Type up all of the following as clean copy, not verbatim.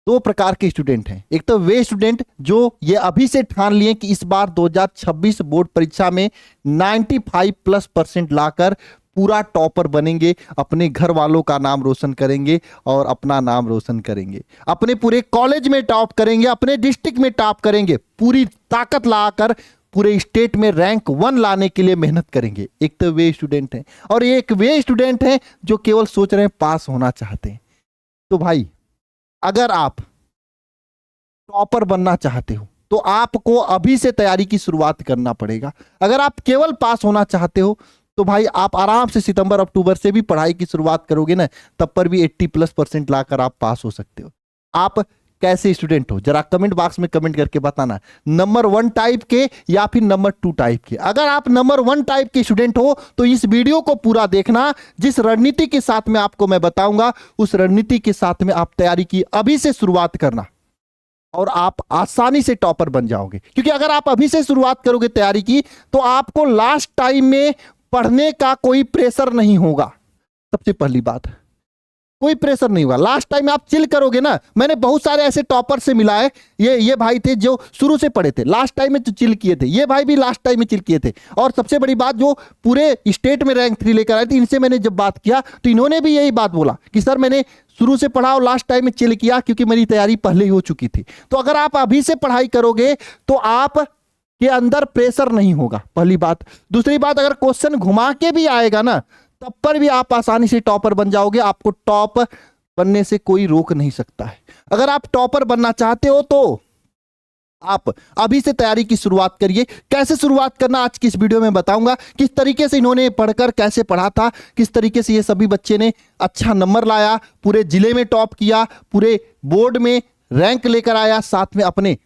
दो प्रकार के स्टूडेंट हैं। एक तो वे स्टूडेंट जो ये अभी से ठान लिए कि इस बार 2026 बोर्ड परीक्षा में 95+ % लाकर पूरा टॉपर बनेंगे, अपने घर वालों का नाम रोशन करेंगे और अपना नाम रोशन करेंगे, अपने पूरे कॉलेज में टॉप करेंगे, अपने डिस्ट्रिक्ट में टॉप करेंगे, पूरी ताकत लाकर पूरे स्टेट में रैंक 1 लाने के लिए मेहनत करेंगे। एक तो वे स्टूडेंट हैं और एक वे स्टूडेंट हैं जो केवल सोच रहे हैं पास होना चाहते हैं। तो भाई अगर आप टॉपर बनना चाहते हो तो आपको अभी से तैयारी की शुरुआत करना पड़ेगा। अगर आप केवल पास होना चाहते हो तो भाई आप आराम से सितंबर अक्टूबर से भी पढ़ाई की शुरुआत करोगे ना, तब पर भी 80+% लाकर आप पास हो सकते हो। आप कैसे स्टूडेंट हो जरा कमेंट बॉक्स में कमेंट करके बताना, नंबर 1 टाइप के या फिर नंबर 2 टाइप के। अगर आप नंबर 1 टाइप के स्टूडेंट हो तो इस वीडियो को पूरा देखना। जिस रणनीति के साथ में आपको मैं बताऊंगा उस रणनीति के साथ में आप तैयारी की अभी से शुरुआत करना और आप आसानी से टॉपर बन जाओगे। क्योंकि अगर आप अभी से शुरुआत करोगे तैयारी की तो आपको लास्ट टाइम में पढ़ने का कोई प्रेशर नहीं होगा। सबसे पहली बात, कोई प्रेशर नहीं होगा। लास्ट टाइम आप चिल करोगे ना, मैंने बहुत सारे ऐसे टॉपर से मिला है, ये भाई थे जो शुरू से पढ़े थे, लास्ट टाइम में जो चिल किए थे, ये भाई भी लास्ट टाइम में चिल किए थे। और सबसे बड़ी बात, जो पूरे स्टेट में रैंक 3 लेकर आए थे, इनसे मैंने जब बात किया तो इन्होंने भी यही बात बोला कि सर मैंने शुरू से पढ़ा और लास्ट टाइम में चिल किया क्योंकि मेरी तैयारी पहले ही हो चुकी थी। तो अगर आप अभी से पढ़ाई करोगे तो आप के अंदर प्रेशर नहीं होगा, पहली बात। दूसरी बात, अगर क्वेश्चन घुमा के भी आएगा ना तब पर भी आप आसानी से टॉपर बन जाओगे। आपको टॉप बनने से कोई रोक नहीं सकता है। अगर आप टॉपर बनना चाहते हो तो आप अभी से तैयारी की शुरुआत करिए। कैसे शुरुआत करना आज की इस वीडियो में बताऊंगा। किस तरीके से इन्होंने पढ़कर कैसे पढ़ा था, किस तरीके से ये सभी बच्चे ने अच्छा नंबर लाया, पूरे जिले में टॉप किया, पूरे बोर्ड में रैंक लेकर आया, साथ में अपने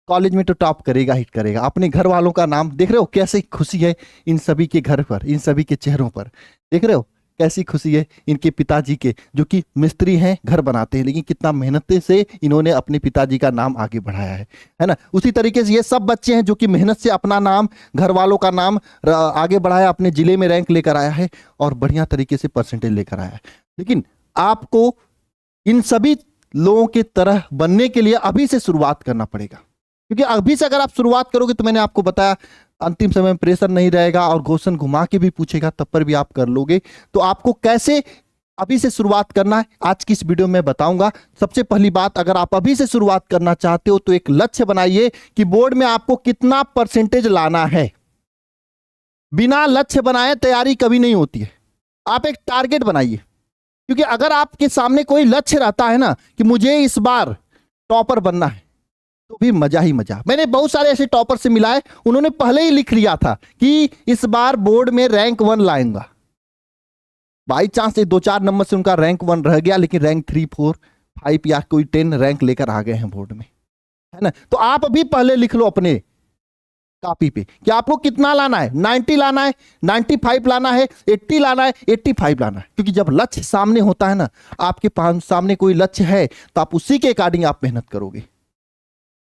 कॉलेज में तो टॉप करेगा ही करेगा। अपने घर वालों का नाम देख रहे हो, कैसे खुशी है इन सभी के घर पर, इन सभी के चेहरों पर। देख रहे हो कैसी खुशी है इनके पिताजी के, जो कि मिस्त्री हैं, घर बनाते हैं, लेकिन कितना मेहनत से इन्होंने अपने पिताजी का नाम आगे बढ़ाया है ना। उसी तरीके से ये सब बच्चे हैं जो कि मेहनत से अपना नाम, घर वालों का नाम आगे बढ़ाया, अपने जिले में रैंक लेकर आया है और बढ़िया तरीके से परसेंटेज लेकर आया है। लेकिन आपको इन सभी लोगों के तरह बनने के लिए अभी से शुरुआत करना पड़ेगा। क्योंकि अभी से अगर आप शुरुआत करोगे तो मैंने आपको बताया अंतिम समय में प्रेशर नहीं रहेगा और क्वेश्चन घुमा के भी पूछेगा तब पर भी आप कर लोगे। तो आपको कैसे अभी से शुरुआत करना है आज की इस वीडियो में बताऊंगा। सबसे पहली बात, अगर आप अभी से शुरुआत करना चाहते हो तो एक लक्ष्य बनाइए कि बोर्ड में आपको कितना परसेंटेज लाना है। बिना लक्ष्य बनाए तैयारी कभी नहीं होती है। आप एक टारगेट बनाइए, क्योंकि अगर आपके सामने कोई लक्ष्य रहता है ना कि मुझे इस बार टॉपर बनना है तो भी मजा ही मजा। मैंने बहुत सारे ऐसे टॉपर से मिला है, उन्होंने पहले ही लिख लिया था कि इस बार बोर्ड में रैंक 1 लाएंगा। बाई चांस 2-4 नंबर से उनका रैंक 1 रह गया, लेकिन रैंक 3, 4, 5 या कोई 10 रैंक लेकर आ गए हैं बोर्ड में, है ना। तो आप अभी पहले लिख लो अपने कॉपी पे कि आपको कितना लाना है, 90 लाना है, 95 लाना है, 80 लाना है, 85 लाना है। क्योंकि जब लक्ष्य सामने होता है ना, आपके पास सामने कोई लक्ष्य है तो आप उसी के अकॉर्डिंग आप मेहनत करोगे।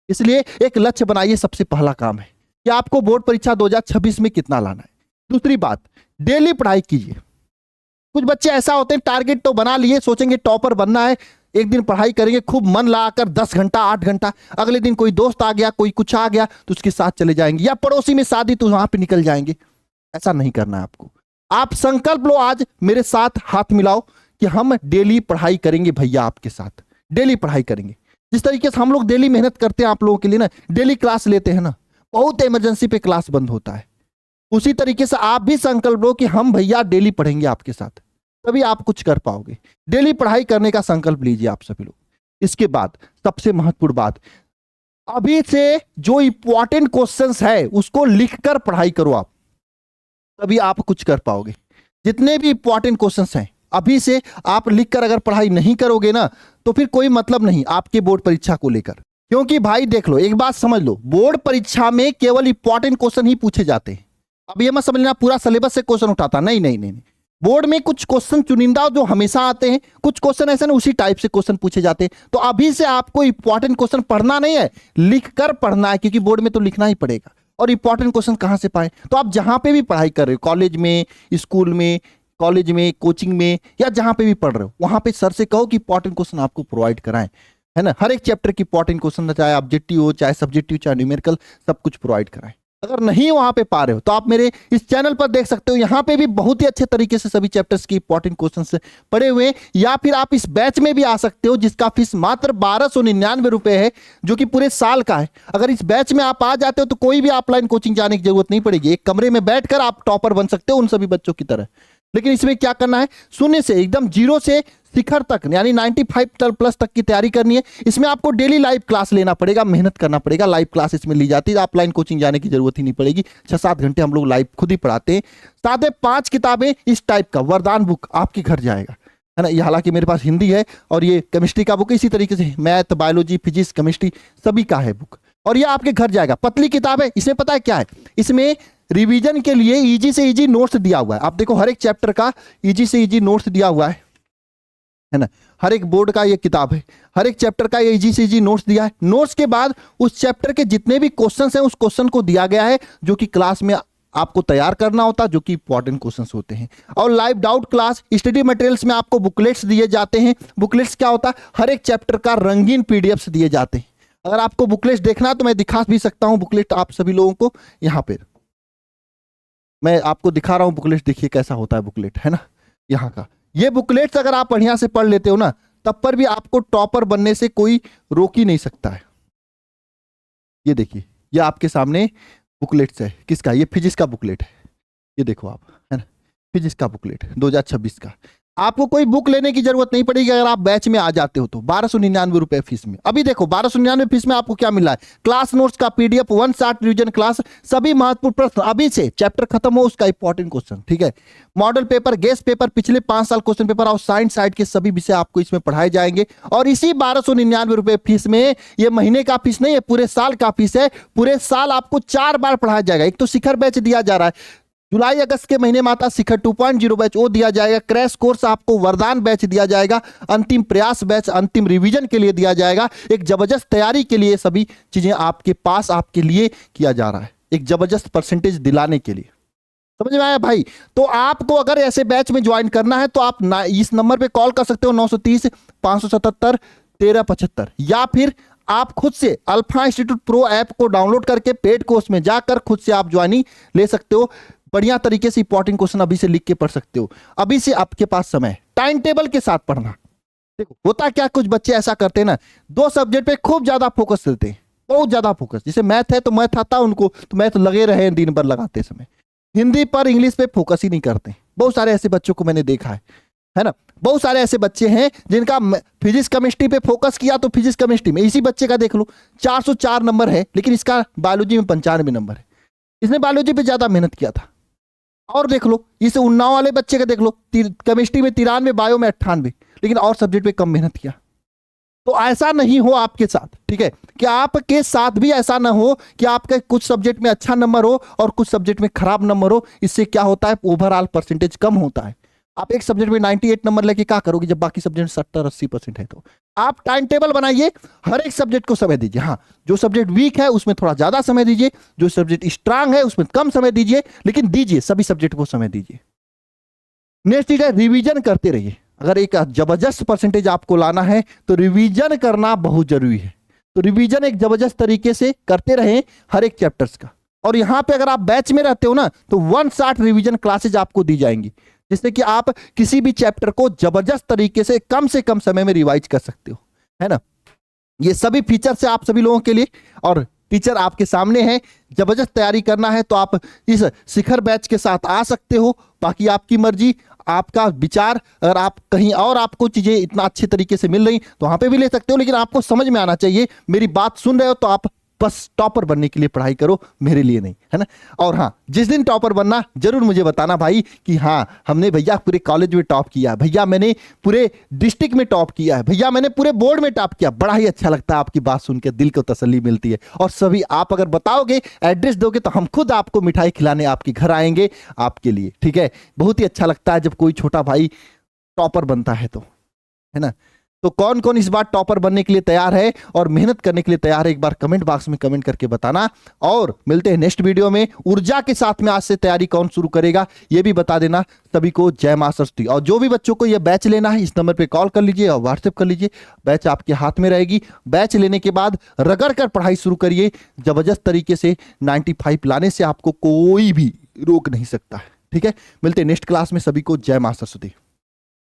इसलिए एक लक्ष्य बनाइए, सबसे पहला काम है कि आपको बोर्ड परीक्षा 2026 में कितना लाना है। दूसरी बात, डेली पढ़ाई कीजिए। कुछ बच्चे ऐसा होते हैं, टारगेट तो बना लिए, सोचेंगे टॉपर बनना है, एक दिन पढ़ाई करेंगे खूब मन लगाकर 10 घंटा 8 घंटा, अगले दिन कोई दोस्त आ गया, कोई कुछ आ गया तो उसके साथ चले जाएंगे, या पड़ोसी में शादी तो वहां पे निकल जाएंगे। ऐसा नहीं करना है आपको। आप संकल्प लो, आज मेरे साथ हाथ मिलाओ कि हम डेली पढ़ाई करेंगे भैया, आपके साथ डेली पढ़ाई करेंगे। जिस तरीके से हम लोग डेली मेहनत करते हैं आप लोगों के लिए ना, डेली क्लास लेते हैं ना, बहुत इमरजेंसी पे क्लास बंद होता है, उसी तरीके से आप भी संकल्प लो कि हम भैया डेली पढ़ेंगे आपके साथ, तभी आप कुछ कर पाओगे। डेली पढ़ाई करने का संकल्प लीजिए आप सभी लोग। इसके बाद सबसे महत्वपूर्ण बात, अभी से जो इंपॉर्टेंट क्वेश्चंस है उसको लिखकर पढ़ाई करो आप, तभी आप कुछ कर पाओगे। जितने भी इंपॉर्टेंट क्वेश्चंस हैं अभी से आप लिखकर अगर पढ़ाई नहीं करोगे ना तो फिर कोई मतलब नहीं आपके बोर्ड परीक्षा को लेकर। क्योंकि भाई देख लो, एक बात समझ लो, बोर्ड परीक्षा में केवल इंपॉर्टेंट क्वेश्चन ही पूछे जाते हैं। अब ये मत समझ लेना पूरा सिलेबस से क्वेश्चन उठाता, नहीं नहीं नहीं, बोर्ड में कुछ क्वेश्चन चुनिंदा जो हमेशा आते हैं, कुछ क्वेश्चन ऐसे ना उसी टाइप से क्वेश्चन पूछे जाते हैं। तो अभी से आपको इंपॉर्टेंट क्वेश्चन पढ़ना नहीं है, लिखकर पढ़ना है, क्योंकि बोर्ड में तो लिखना ही पड़ेगा। और इंपॉर्टेंट क्वेश्चन कहां से पाए, तो आप जहां पे भी पढ़ाई कर रहे हो, कॉलेज में, स्कूल में, कॉलेज में, कोचिंग में, या जहां पे भी पढ़ रहे हो, वहां पे सर से कहो कि इंपॉर्टेंट क्वेश्चन आपको प्रोवाइड कराएं। है ना। हर एक चैप्टर की इंपॉर्टेंट क्वेश्चन, चाहे ऑब्जेक्टिव हो, चाहे सब्जेक्टिव, चाहे न्यूमेरिकल, सब कुछ प्रोवाइड कराएं। अगर नहीं वहां पे पा रहे हो तो आप मेरे इस चैनल पर देख सकते हो, यहां पे भी बहुत ही अच्छे तरीके से सभी चैप्टर्स की इंपॉर्टेंट क्वेश्चंस पड़े हुए हैं। या फिर आप इस बैच में भी आ सकते हो जिसका फीस मात्र 1299 रुपए है, जो कि पूरे साल का है। अगर इस बैच में आप आ जाते हो तो कोई भी ऑफलाइन कोचिंग जाने की जरूरत नहीं पड़ेगी, एक कमरे में बैठकर आप टॉपर बन सकते हो उन सभी बच्चों की तरह। लेकिन इसमें क्या करना है, शून्य से एकदम जीरो से शिखर तक यानी 95 प्लस तक की तैयारी करनी है। इसमें आपको डेली लाइव क्लास लेना पड़ेगा, मेहनत करना पड़ेगा। लाइव क्लास इसमें ली जाती है, ऑफलाइन कोचिंग जाने की जरूरत ही नहीं पड़ेगी। 6-7 घंटे हम लोग लाइव खुद ही पढ़ाते हैं। साथ में 5 किताबें इस टाइप का वरदान बुक आपके घर जाएगा, है ना। ये हालांकि मेरे पास हिंदी है और ये केमिस्ट्री का बुक है, इसी तरीके से मैथ, बायोलॉजी, फिजिक्स, केमिस्ट्री सभी का है बुक, और ये आपके घर जाएगा। पतली किताब है, इसमें पता है क्या है, इसमें रिवीजन के लिए इजी से इजी नोट्स दिया हुआ है। आप देखो हर एक चैप्टर का इजी से इजी नोट्स दिया हुआ है ना। हर एक बोर्ड का ये किताब है, हर एक चैप्टर का ये इजी से इजी नोट्स दिया है। नोट्स के बाद उस चैप्टर के जितने भी क्वेश्चंस हैं उस क्वेश्चन को दिया गया है, जो कि क्लास में आपको तैयार करना होता है, जो कि इंपॉर्टेंट क्वेश्चंस होते हैं। और live doubt class, study materials में आपको बुकलेट्स दिए जाते हैं। बुकलेट्स क्या होता है, हर एक चैप्टर का रंगीन पीडीएफ्स दिए जाते हैं। अगर आपको बुकलेट्स देखना है तो मैं दिखा भी सकता हूं बुकलेट आप सभी लोगों को। यहां पर मैं आपको दिखा रहा हूं बुकलेट, देखिए कैसा होता है बुकलेट, है ना। यहाँ का ये बुकलेट्स अगर आप बढ़िया से पढ़ लेते हो ना, तब पर भी आपको टॉपर बनने से कोई रोक ही नहीं सकता है। ये देखिए, ये आपके सामने बुकलेट्स है। किसका, ये फिजिक्स का बुकलेट है, ये देखो आप, है ना, फिजिक्स का बुकलेट 2026 का। आपको कोई बुक लेने की जरूरत नहीं पड़ेगी अगर आप बैच में आ जाते हो तो। 1299 रुपए फीस में। अभी देखो 1299 फीस में आपको क्या मिल रहा है, क्लास नोट्स का पीडीएफ, 1 शॉट रिवीजन क्लास, सभी महत्वपूर्ण प्रश्न अभी से चैप्टर खत्म हो उसका इंपॉर्टेंट क्वेश्चन, ठीक है। मॉडल पेपर, गेस्ट पेपर, पिछले 5 साल क्वेश्चन पेपर और साइंस साइड के सभी विषय आपको इसमें पढ़ाए जाएंगे। और इसी 1299 रुपए फीस में, ये महीने का फीस नहीं है, पूरे साल का फीस है। पूरे साल आपको 4 बार पढ़ाया जाएगा। एक तो शिखर बैच दिया जा रहा है, जुलाई अगस्त के महीने में आता शिखर 2.0 बैच, वो दिया जाएगा। क्रैश कोर्स आपको वरदान बैच दिया जाएगा। अंतिम प्रयास बैच अंतिम रिवीजन के लिए दिया जाएगा। एक जबरदस्त तैयारी के लिए सभी चीजें आपके पास आपके लिए किया जा रहा है, एक जबरदस्त परसेंटेज दिलाने के लिए। समझ में आया भाई। तो आपको अगर ऐसे बैच में ज्वाइन करना है तो आप इस नंबर पे कॉल कर सकते हो, 930 577 1375, या फिर आप खुद से अल्फा इंस्टीट्यूट प्रो ऐप को डाउनलोड करके पेड कोर्स में जाकर खुद से आप ज्वाइनिंग ले सकते हो। बढ़िया तरीके से इंपॉर्टेंट क्वेश्चन अभी से लिख के पढ़ सकते हो। अभी से आपके पास समय, टाइम टेबल के साथ पढ़ना। देखो होता क्या, कुछ बच्चे ऐसा करते हैं ना, 2 सब्जेक्ट पे खूब ज्यादा फोकस देते हैं, बहुत ज्यादा फोकस। जैसे मैथ है तो मैथ आता है उनको, तो मैथ लगे रहे दिन भर लगाते समय। हिंदी पर, इंग्लिश पे फोकस ही नहीं करते। बहुत सारे ऐसे बच्चों को मैंने देखा है ना। बहुत सारे ऐसे बच्चे हैं जिनका फिजिक्स केमिस्ट्री पे फोकस किया तो फिजिक्स केमिस्ट्री में, इसी बच्चे का देख लो 404 नंबर है, लेकिन इसका बायोलॉजी में 95 नंबर है। इसने बायोलॉजी पे ज्यादा मेहनत किया था। और देख लो इस उन्नाव वाले बच्चे का देख लो, केमिस्ट्री में 93, बायो में 98, लेकिन और सब्जेक्ट पे कम मेहनत किया। तो ऐसा नहीं हो आपके साथ, ठीक है, कि आपके साथ भी ऐसा ना हो कि आपके कुछ सब्जेक्ट में अच्छा नंबर हो और कुछ सब्जेक्ट में खराब नंबर हो। इससे क्या होता है, ओवरऑल परसेंटेज कम होता है। आप एक सब्जेक्ट में 98 नंबर लेके क्या करोगे जब बाकी सब्जेक्ट 70-80% है। तो आप टाइम टेबल बनाइए, हर एक सब्जेक्ट को समय दीजिए। हाँ, जो सब्जेक्ट वीक है उसमें थोड़ा ज्यादा समय दीजिए, जो सब्जेक्ट स्ट्रांग है उसमें कम समय दीजिए, लेकिन दीजिए, सभी सब्जेक्ट को समय दीजिए। नेक्स्ट चीज है, रिवीजन करते रहिए। अगर एक जबरदस्त परसेंटेज आपको लाना है तो रिवीजन करना बहुत जरूरी है। तो रिवीजन एक जबरदस्त तरीके से करते रहें हर एक चैप्टर्स का। और यहां पे अगर आप बैच में रहते हो ना तो 1 शॉट रिवीजन क्लासेज आपको दी जाएंगी, जिससे कि आप किसी भी चैप्टर को जबरदस्त तरीके से कम समय में रिवाइज कर सकते हो, है ना। ये सभी फीचर से आप सभी लोगों के लिए, और टीचर आपके सामने है। जबरदस्त तैयारी करना है तो आप इस शिखर बैच के साथ आ सकते हो। बाकी आपकी मर्जी, आपका विचार। अगर आप कहीं और आपको चीजें इतना अच्छे तरीके से मिल रही तो वहां पे भी ले सकते हो, लेकिन आपको समझ में आना चाहिए। मेरी बात सुन रहे हो तो आप बस टॉपर बनने के लिए पढ़ाई करो, मेरे लिए नहीं, है ना। और हाँ, जिस दिन टॉपर बनना जरूर मुझे बताना भाई कि हाँ हमने भैया पूरे कॉलेज में टॉप किया, भैया मैंने पूरे डिस्ट्रिक्ट में टॉप किया है, भैया मैंने पूरे बोर्ड में टॉप किया। बड़ा ही अच्छा लगता है, आपकी बात सुन के दिल को तसल्ली मिलती है। और सभी आप अगर बताओगे, एड्रेस दोगे तो हम खुद आपको मिठाई खिलाने आपके घर आएंगे आपके लिए, ठीक है। बहुत ही अच्छा लगता है जब कोई छोटा भाई टॉपर बनता है तो, है ना। तो कौन कौन इस बार टॉपर बनने के लिए तैयार है और मेहनत करने के लिए तैयार है, एक बार कमेंट बॉक्स में कमेंट करके बताना। और मिलते हैं नेक्स्ट वीडियो में। ऊर्जा के साथ में आज से तैयारी कौन शुरू करेगा ये भी बता देना। सभी को जय मां सरस्वती। और जो भी बच्चों को यह बैच लेना है इस नंबर पे कॉल कर लीजिए और व्हाट्सएप कर लीजिए, बैच आपके हाथ में रहेगी। बैच लेने के बाद रगड़ कर पढ़ाई शुरू करिए, जबरदस्त तरीके से 95 लाने से आपको कोई भी रोक नहीं सकता है। ठीक है, मिलते हैं नेक्स्ट क्लास में। सभी को जय मां सरस्वती।